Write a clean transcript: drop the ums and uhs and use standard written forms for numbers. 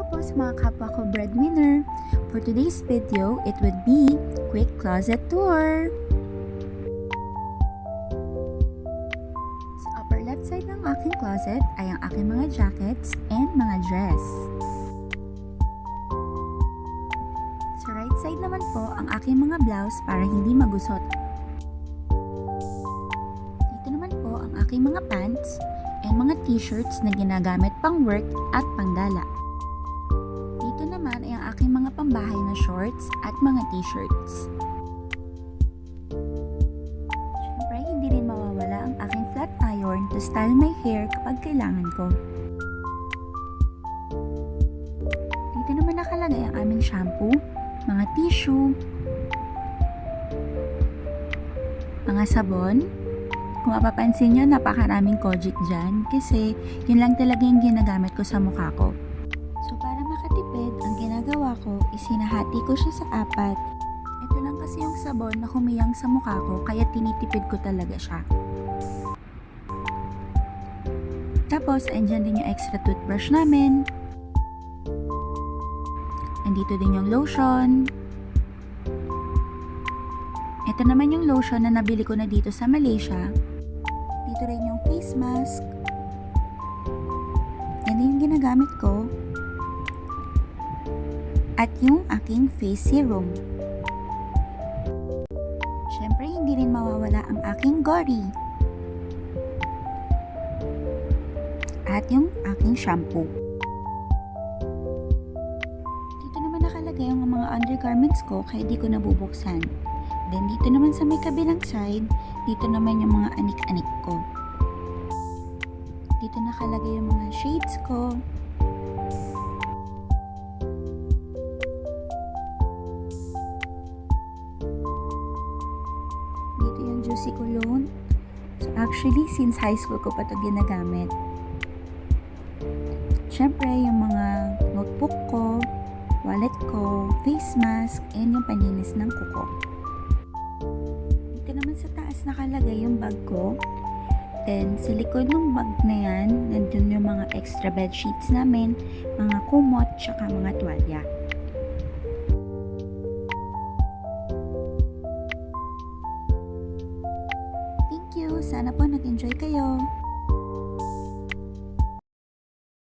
Hello po sa mga kapwa ko breadwinner. For today's video, it would be quick closet tour. Sa upper left side ng aking closet ay ang aking mga jackets and mga dress. Sa right side naman po ang aking mga blouse para hindi magusot. Dito naman po ang aking mga pants and mga t-shirts na ginagamit pang work at panggala. Dito naman ay ang aking mga pambahay na shorts at mga t-shirts. Siyempre, hindi rin mawawala ang aking flat iron to style my hair kapag kailangan ko. Dito naman nakalagay ang aming shampoo, mga tissue, mga sabon. Kung mapapansin nyo, napakaraming Kojic dyan kasi yun lang talaga yung ginagamit ko sa mukha ko. So para makatipid, ang ginagawa ko is hinahati ko siya sa 4. Ito lang kasi yung sabon na humiyang sa mukha ko kaya tinitipid ko talaga siya. Tapos, andyan din yung extra toothbrush namin. Andito din yung lotion. Ito naman yung lotion na nabili ko na dito sa Malaysia. Dito rin yung face mask. Yan din yung ginagamit ko. At yung aking face serum. Syempre, hindi rin mawawala ang aking Gory. At yung aking shampoo. Dito naman nakalagay yung mga undergarments ko kaya di ko nabubuksan. Then dito naman sa may kabilang side, dito naman yung mga anik-anik ko. Dito nakalagay yung mga shades ko. Dito yung Juicy Cologne. So actually, since high school ko pa ito ginagamit. Siyempre, yung mga notebook ko, wallet ko, face mask, and yung paninis ng kuko. Dito naman sa taas nakalagay yung bag ko. Then, sa likod ng bag na yan, nandun yung mga extra bed sheets namin, mga kumot, tsaka mga tuwalya. Thank you! Sana po nag-enjoy kayo!